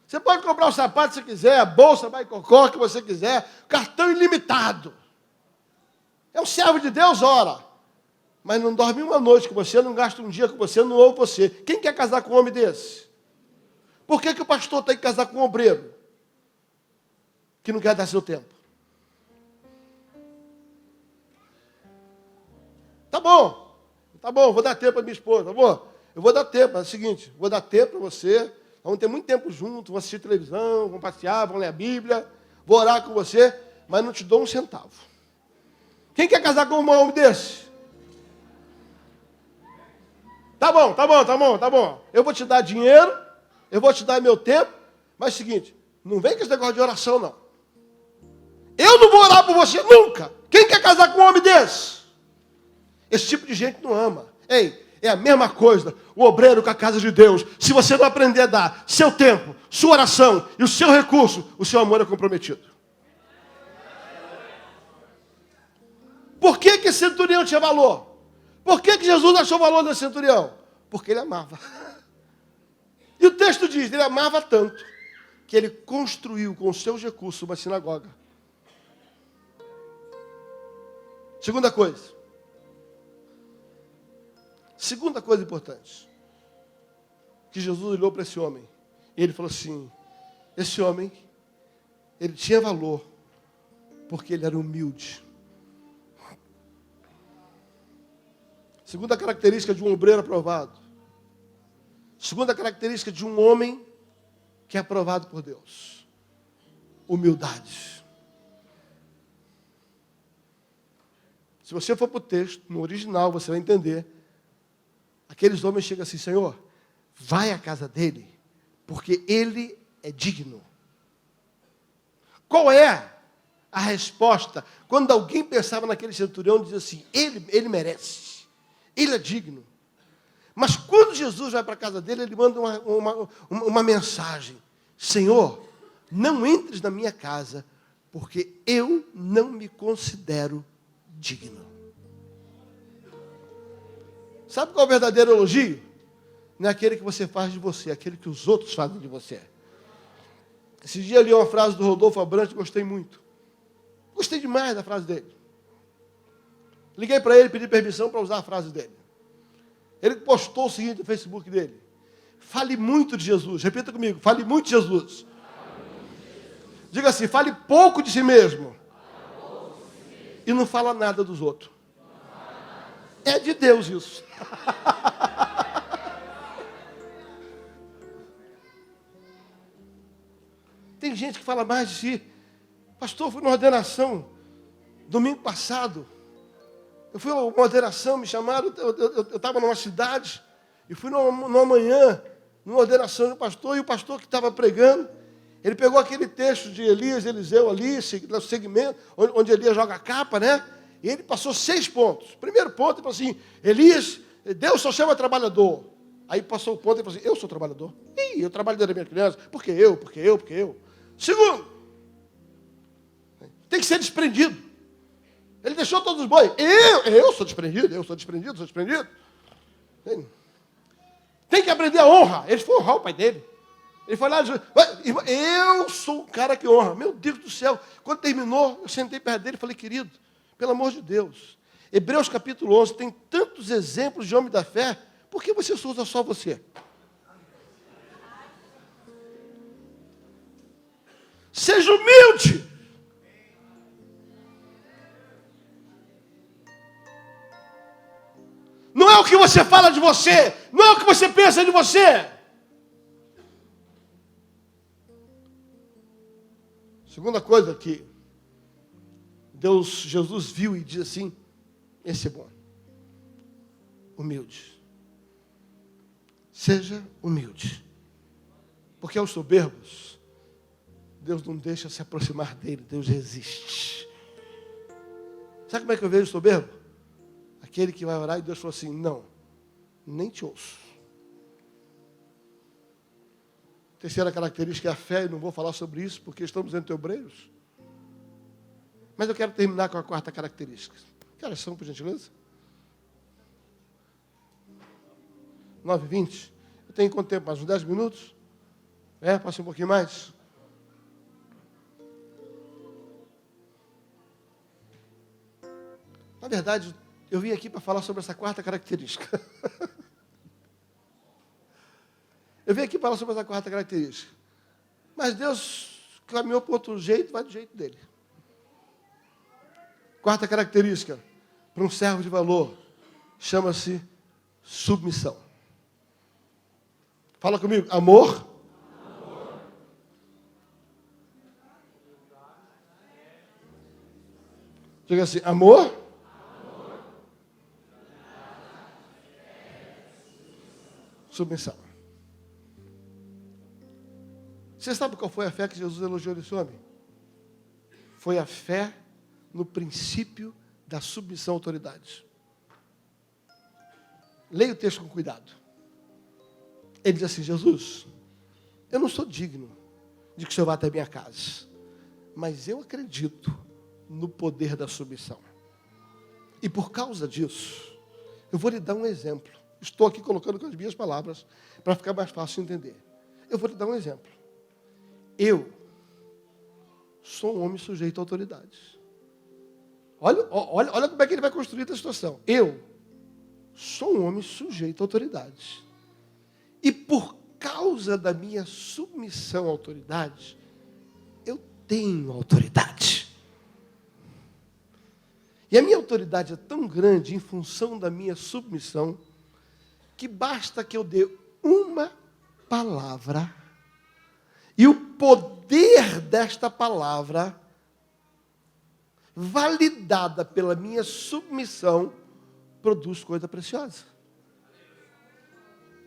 Você pode comprar o sapato que você quiser, a bolsa, vai cocó que você quiser, cartão ilimitado. É um servo de Deus, ora. Mas não dorme uma noite com você, não gasta um dia com você, não ouve você. Quem quer casar com um homem desse? Por que o pastor tem que casar com um obreiro? Que não quer dar seu tempo. Tá bom, vou dar tempo para minha esposa, tá bom? Eu vou dar tempo, é o seguinte, vou dar tempo para você, vamos ter muito tempo juntos, vamos assistir televisão, vamos passear, vamos ler a Bíblia, vou orar com você, mas não te dou um centavo. Quem quer casar com um homem desse? Tá bom. Eu vou te dar dinheiro, eu vou te dar meu tempo, mas é o seguinte, não vem com esse negócio de oração, não. Eu não vou orar por você nunca. Quem quer casar com um homem desse? Esse tipo de gente não ama. Ei, é a mesma coisa, o obreiro com a casa de Deus. Se você não aprender a dar seu tempo, sua oração e o seu recurso, o seu amor é comprometido. Por que esse centurião tinha valor? Por que Jesus achou valor nesse centurião? Porque ele amava. E o texto diz, ele amava tanto, que ele construiu com os seus recursos uma sinagoga. Segunda coisa importante, que Jesus olhou para esse homem, e ele falou assim, esse homem, ele tinha valor, porque ele era humilde. Segunda característica de um obreiro aprovado. Segunda característica de um homem que é aprovado por Deus. Humildade. Se você for para o texto, no original, você vai entender. Aqueles homens chegam assim, Senhor, vai à casa dele, porque ele é digno. Qual é a resposta? Quando alguém pensava naquele centurião, dizia assim, ele merece. Ele é digno. Mas quando Jesus vai para a casa dele, ele manda uma mensagem. Senhor, não entres na minha casa, porque eu não me considero digno. Sabe qual é o verdadeiro elogio? Não é aquele que você faz de você, é aquele que os outros fazem de você. Esse dia eu li uma frase do Rodolfo Abrantes, gostei muito. Gostei demais da frase dele. Liguei para ele, pedi permissão para usar a frase dele. Ele postou o seguinte no Facebook dele: fale muito de Jesus. Repita comigo: fale muito de Jesus. Diga assim: fale pouco de si mesmo. E não fala nada dos outros. É de Deus isso. Tem gente que fala mais de si. Pastor, fui numa ordenação domingo passado. Eu fui a uma ordenação, me chamaram, eu estava numa cidade, e fui numa manhã, numa ordenação de um pastor, e o pastor que estava pregando, ele pegou aquele texto de Elias, Eliseu ali, no segmento, onde Elias joga a capa, né? E ele passou 6 pontos. Primeiro ponto, ele falou assim: Elias, Deus só chama trabalhador. Aí passou o ponto e falou assim: eu sou trabalhador. Ih, eu trabalho desde a minha criança. Por que eu? Segundo, tem que ser desprendido. Ele deixou todos os bois. Eu sou desprendido. Tem que aprender a honra. Ele foi honrar o pai dele. Ele foi lá e disse: eu sou um cara que honra. Meu Deus do céu. Quando terminou, eu sentei perto dele e falei: querido, pelo amor de Deus, Hebreus capítulo 11 tem tantos exemplos de homem da fé. Por que você usa só você? Seja humilde. Não é o que você fala de você, não é o que você pensa de você. Segunda coisa que Jesus viu e diz assim: esse é bom. Humilde. Seja humilde. Porque aos soberbos, Deus não deixa se aproximar dele, Deus resiste. Sabe como é que eu vejo o soberbo? Aquele que vai orar e Deus falou assim: não, nem te ouço. Terceira característica é a fé, e não vou falar sobre isso porque estamos entre obreiros. Mas eu quero terminar com a quarta característica. Que horas são, por gentileza? 9h20. Eu tenho quanto tempo? Mais uns 10 minutos? Passa um pouquinho mais. Na verdade, eu vim aqui para falar sobre essa quarta característica. Mas Deus caminhou para outro jeito, vai do jeito dele. Quarta característica, para um servo de valor, chama-se submissão. Fala comigo: amor. Diga assim: amor. Submissão. Você sabe qual foi a fé que Jesus elogiou nesse homem? Foi a fé no princípio da submissão à autoridade. Leia o texto com cuidado. Ele diz assim: Jesus, eu não sou digno de que o Senhor vá até a minha casa, mas eu acredito no poder da submissão. E por causa disso, eu vou lhe dar um exemplo. Estou aqui colocando com as minhas palavras para ficar mais fácil de entender. Eu vou lhe dar um exemplo. Eu sou um homem sujeito à autoridade. Olha como é que ele vai construir essa situação. Eu sou um homem sujeito à autoridade. E por causa da minha submissão à autoridade, eu tenho autoridade. E a minha autoridade é tão grande em função da minha submissão, que basta que eu dê uma palavra, e o poder desta palavra, validada pela minha submissão, produz coisa preciosa.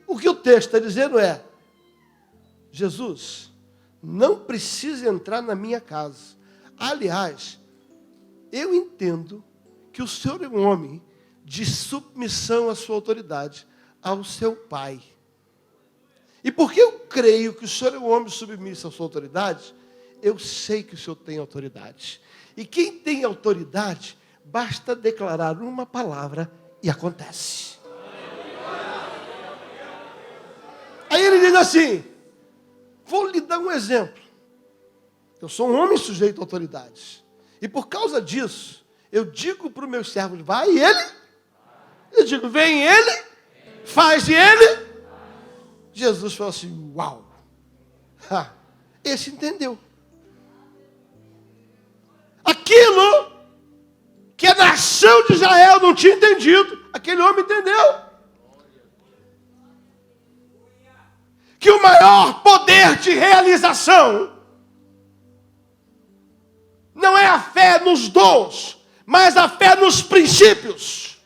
O que o texto está dizendo é: Jesus, não precisa entrar na minha casa. Aliás, eu entendo que o Senhor é um homem de submissão à sua autoridade, ao seu pai. E porque eu creio que o Senhor é um homem submisso à sua autoridade, eu sei que o Senhor tem autoridade. E quem tem autoridade, basta declarar uma palavra e acontece. Aí ele diz assim: vou lhe dar um exemplo. Eu sou um homem sujeito a autoridades. E por causa disso, eu digo para os meus servos, vai e ele. Eu digo, vem ele, faz e ele. Jesus falou assim, uau. Esse entendeu. Aquilo que a nação de Israel não tinha entendido, aquele homem entendeu. Que o maior poder de realização não é a fé nos dons, mas a fé nos princípios.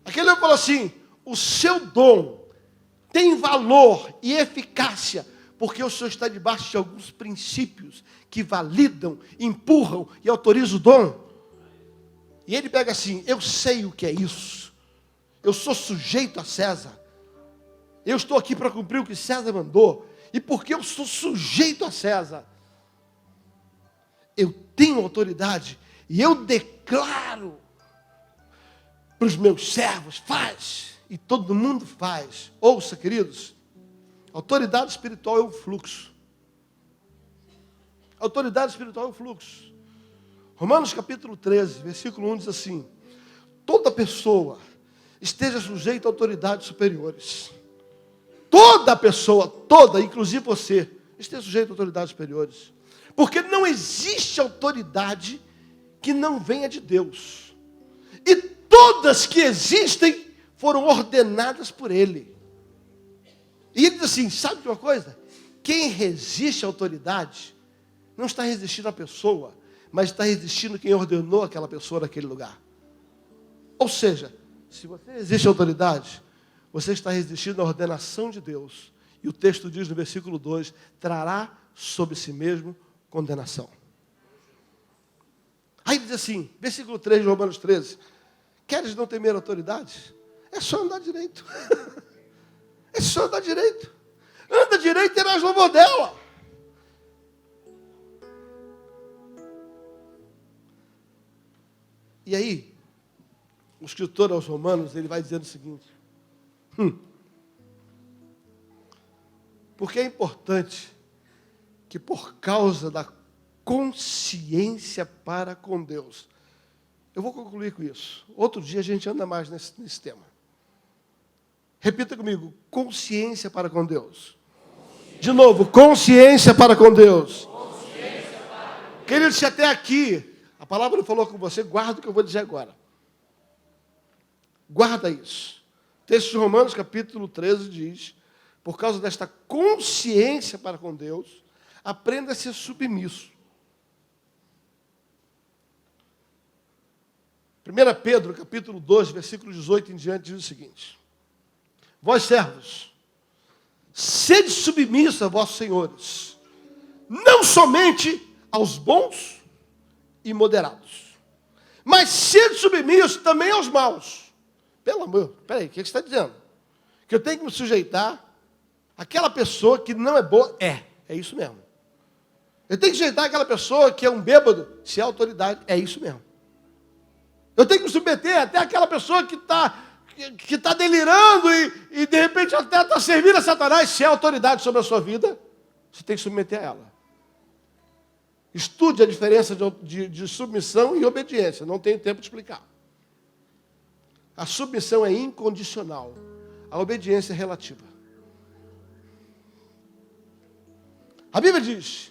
Aquele homem falou assim, o seu dom tem valor e eficácia, porque o Senhor está debaixo de alguns princípios que validam, empurram e autorizam o dom. E ele pega assim, eu sei o que é isso. Eu sou sujeito a César. Eu estou aqui para cumprir o que César mandou. E porque eu sou sujeito a César, eu tenho autoridade e eu declaro para os meus servos, faz. E todo mundo faz. Ouça, queridos, autoridade espiritual é um fluxo. Autoridade espiritual é um fluxo. Romanos capítulo 13, versículo 1 diz assim, toda pessoa esteja sujeita a autoridades superiores. Toda pessoa, toda, inclusive você, esteja sujeito a autoridades superiores. Porque não existe autoridade que não venha de Deus. E todas que existem foram ordenadas por Ele. E ele diz assim, sabe de uma coisa? Quem resiste à autoridade, não está resistindo à pessoa, mas está resistindo quem ordenou aquela pessoa naquele lugar. Ou seja, se você resiste à autoridade, você está resistindo à ordenação de Deus. E o texto diz no versículo 2, trará sobre si mesmo condenação. Aí diz assim, versículo 3 de Romanos 13, queres não temer autoridade? É só andar direito. É só andar direito. Anda direito e terás louvor dela. E aí, o escritor aos Romanos, ele vai dizendo o seguinte. Porque é importante que por causa da consciência para com Deus. Eu vou concluir com isso. Outro dia a gente anda mais nesse tema. Repita comigo, consciência para com Deus. De novo, consciência para com Deus. Queridos, se até aqui a palavra não falou com você, guarda o que eu vou dizer agora. Guarda isso. O texto de Romanos, capítulo 13, diz, por causa desta consciência para com Deus, aprenda a ser submisso. 1 Pedro, capítulo 2, versículo 18 em diante, diz o seguinte. Vós, servos, sede submissos a vossos senhores, não somente aos bons e moderados, mas sede submissos também aos maus. Pelo amor, peraí, o que você está dizendo? Que eu tenho que me sujeitar àquela pessoa que não é boa? É isso mesmo. Eu tenho que sujeitar àquela pessoa que é um bêbado, se é autoridade, é isso mesmo. Eu tenho que me submeter até àquela pessoa que está delirando e de repente até está servindo a Satanás, se é autoridade sobre a sua vida, você tem que submeter a ela. Estude a diferença de submissão e obediência, não tenho tempo de explicar. A submissão é incondicional, a obediência é relativa. A Bíblia diz,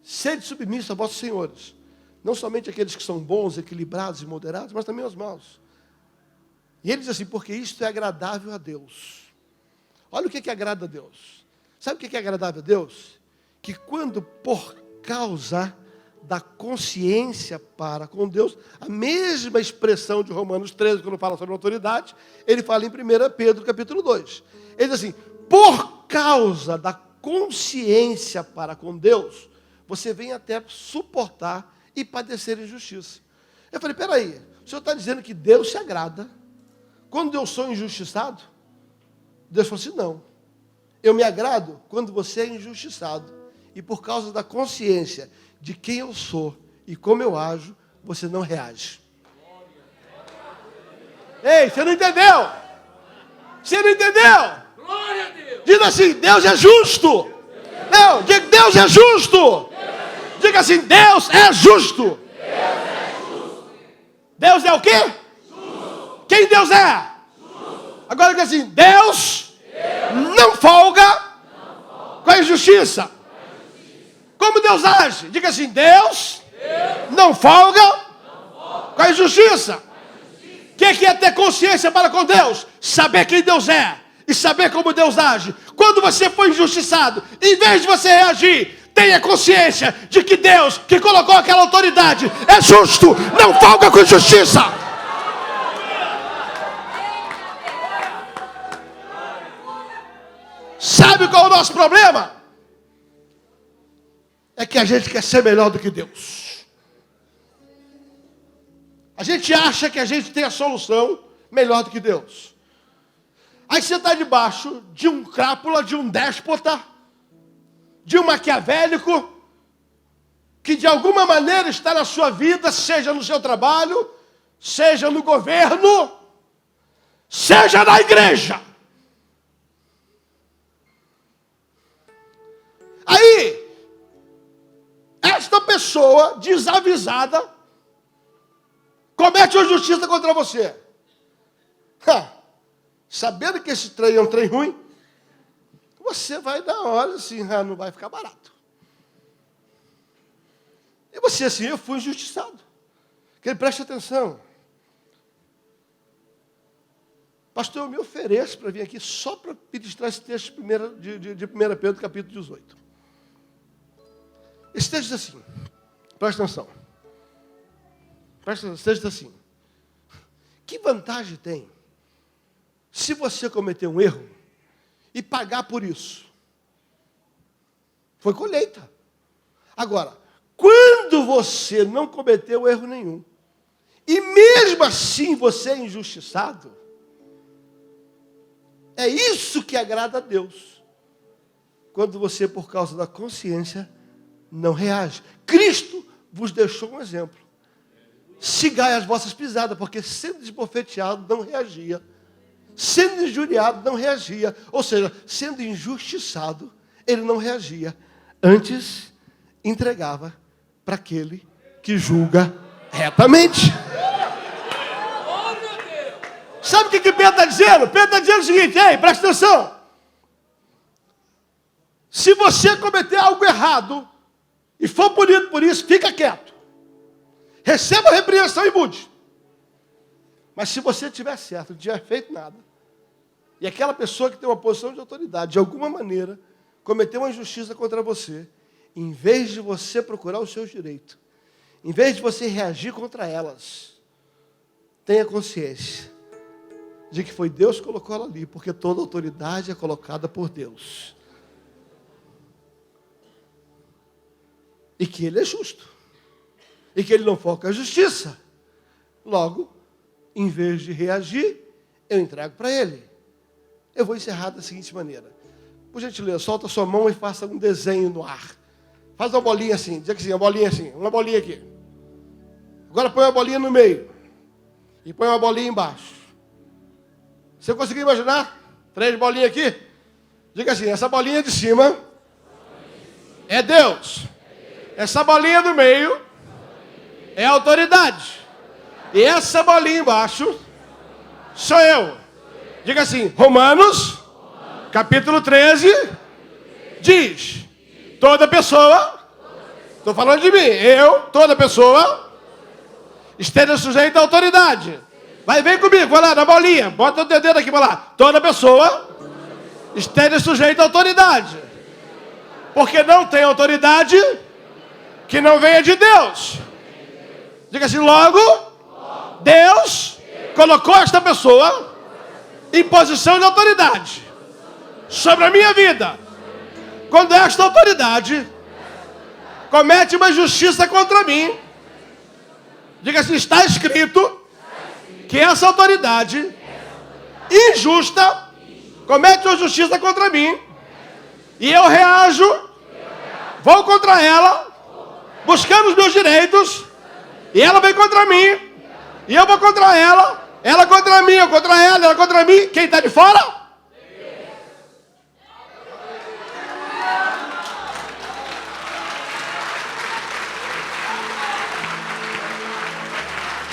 sede submissos a vossos senhores, não somente aqueles que são bons, equilibrados e moderados, mas também aos maus. E ele diz assim, porque isto é agradável a Deus. Olha o que agrada a Deus. Sabe o que é agradável a Deus? Que quando, por causa da consciência para com Deus, a mesma expressão de Romanos 13, quando fala sobre autoridade, ele fala em 1 Pedro, capítulo 2. Ele diz assim, por causa da consciência para com Deus, você vem até suportar e padecer injustiça. Eu falei, peraí, o senhor está dizendo que Deus se agrada quando eu sou injustiçado? Deus falou assim, não. Eu me agrado quando você é injustiçado. E por causa da consciência de quem eu sou e como eu ajo, você não reage. Ei, você não entendeu? Você não entendeu? Glória a Deus! Diz assim, Deus é justo. Não, diga, Deus é justo. Diga assim, Deus é justo. Deus é o quê? Justo. Quem Deus é? Justo. Agora diga assim, Deus não folga com a injustiça. Como Deus age? Diga assim, Deus não folga com a injustiça. O que é ter consciência para com Deus? Saber quem Deus é e saber como Deus age. Quando você foi injustiçado, em vez de você reagir, tenha consciência de que Deus, que colocou aquela autoridade, é justo, não folga com injustiça. Sabe qual é o nosso problema? É que a gente quer ser melhor do que Deus. A gente acha que a gente tem a solução melhor do que Deus. Aí você está debaixo de um crápula, de um déspota, de um maquiavélico, que de alguma maneira está na sua vida, seja no seu trabalho, seja no governo, seja na igreja. Aí, esta pessoa desavisada comete uma injustiça contra você. Sabendo que esse trem é um trem ruim, você vai dar hora assim, não vai ficar barato. E você assim, eu fui injustiçado. Que ele preste atenção. Pastor, eu me ofereço para vir aqui só para ministrar esse texto de 1 Pedro, capítulo 18. Esse texto diz assim, presta atenção. Presta atenção, esse texto diz assim. Que vantagem tem se você cometer um erro e pagar por isso? Foi colheita. Agora, quando você não cometeu erro nenhum, e mesmo assim você é injustiçado, é isso que agrada a Deus. Quando você, por causa da consciência, não reage. Cristo vos deixou um exemplo. Sigai as vossas pisadas, porque sendo desbofeteado, não reagia. Sendo injuriado, não reagia. Ou seja, sendo injustiçado, ele não reagia. Antes, entregava para aquele que julga retamente. Sabe o que Pedro está dizendo? Pedro está dizendo o seguinte, ei, presta atenção. Se você cometer algo errado e for punido por isso, fica quieto. Receba a repreensão e mude. Mas se você estiver certo, não tiver feito nada, e aquela pessoa que tem uma posição de autoridade, de alguma maneira, cometeu uma injustiça contra você, em vez de você procurar os seus direitos, em vez de você reagir contra elas, tenha consciência de que foi Deus que colocou ela ali, porque toda autoridade é colocada por Deus. E que Ele é justo. E que Ele não foca a justiça. Logo, em vez de reagir, eu entrego para Ele. Eu vou encerrar da seguinte maneira. Por gentileza, solta sua mão e faça um desenho no ar. Faz uma bolinha assim, diz que sim, uma bolinha aqui. Agora põe uma bolinha no meio. E põe uma bolinha embaixo. Você conseguiu imaginar? 3 bolinhas aqui? Diga assim, essa bolinha de cima é Deus. Essa bolinha do meio é autoridade. E essa bolinha embaixo sou eu. Diga assim, Romanos, capítulo 13, diz, toda pessoa, estou falando de mim, toda pessoa, esteja sujeita à autoridade. Vai, vem comigo, vai lá, na bolinha, bota o dedo aqui, vai lá. Toda pessoa esteja sujeita à autoridade. Porque não tem autoridade que não venha de Deus. Diga assim, logo, Deus colocou esta pessoa em posição de autoridade sobre a minha vida. Quando esta autoridade comete uma injustiça contra mim, diga assim, está escrito que essa autoridade injusta comete uma justiça contra mim e eu reajo, vou contra ela, buscando os meus direitos, e ela vem contra mim, e eu vou contra ela contra mim, eu contra ela contra mim. Quem está de fora?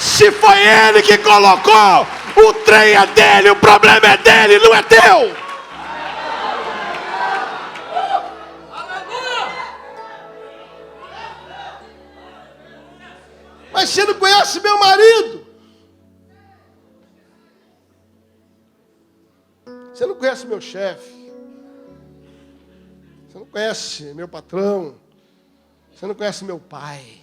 Se foi ele que colocou, o trem é dele, o problema é dele, não é teu. Mas você não conhece meu marido. Você não conhece meu chefe. Você não conhece meu patrão. Você não conhece meu pai.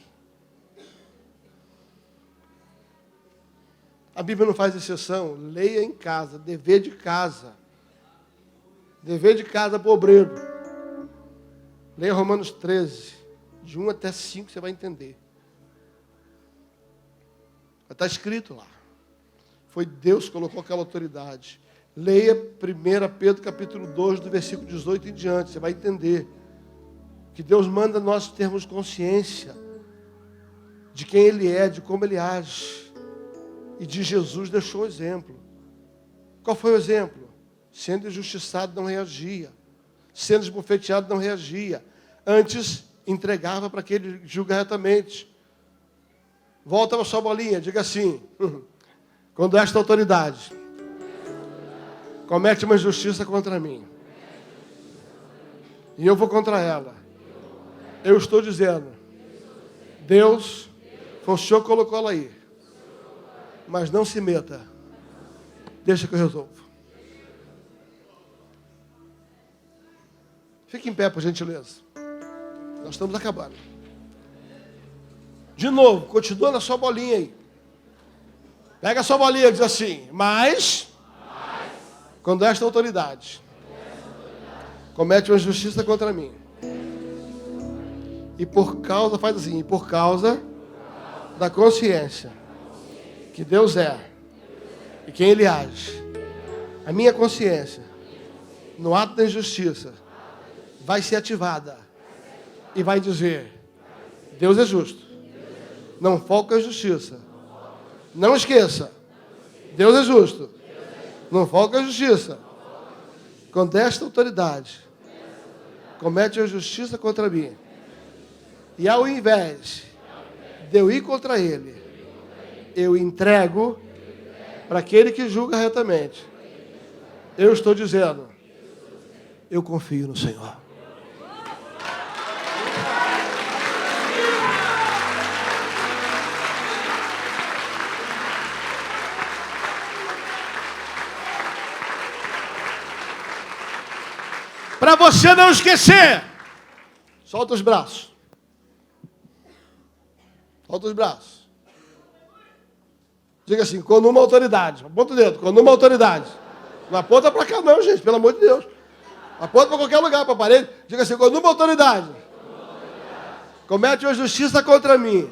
A Bíblia não faz exceção. Leia em casa, dever de casa. Dever de casa para o obreiro. Leia Romanos 13, de 1 até 5, você vai entender. Está escrito lá. Foi Deus que colocou aquela autoridade. Leia 1 Pedro capítulo 2, do versículo 18 em diante. Você vai entender que Deus manda nós termos consciência de quem Ele é, de como Ele age. E de Jesus deixou o exemplo. Qual foi o exemplo? Sendo injustiçado, não reagia. Sendo esbofeteado, não reagia. Antes, entregava para aquele que julga retamente. Volta para a sua bolinha, diga assim: quando esta autoridade comete uma injustiça contra mim, e eu vou contra ela, eu estou dizendo: Deus, foi o Senhor que colocou ela aí, mas não se meta, deixa que eu resolvo. Fique em pé, por gentileza. Nós estamos acabando. De novo, continua na sua bolinha aí. Pega a sua bolinha e diz assim: mas quando esta autoridade comete uma injustiça contra mim, e por causa, faz assim, e por causa da consciência que Deus é e quem Ele age, a minha consciência, no ato da injustiça, vai ser ativada e vai dizer: Deus é justo. Não falta a justiça. Não esqueça. Deus é justo. Não falta a justiça. Quando esta autoridade comete a justiça contra mim, e ao invés de eu ir contra ele, eu entrego para aquele que julga retamente, eu estou dizendo: eu confio no Senhor. Para você não esquecer, solta os braços. Solta os braços. Diga assim: quando uma autoridade, aponta o dedo, quando uma autoridade, não aponta para cá não, gente, pelo amor de Deus. Aponta para qualquer lugar, para a parede. Diga assim: quando uma autoridade comete uma justiça contra mim,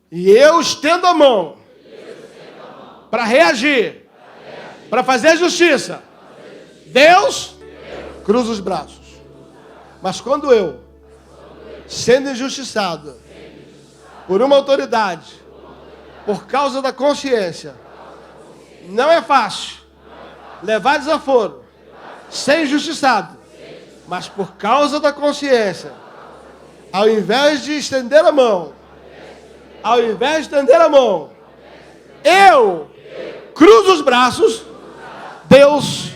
e eu estendo a mão para reagir, para fazer justiça, Deus cruza os braços. Mas quando eu, sendo injustiçado por uma autoridade, por causa da consciência, não é fácil levar desaforo, ser injustiçado, mas por causa da consciência, ao invés de estender a mão, eu cruzo os braços, Deus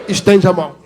estende a mão.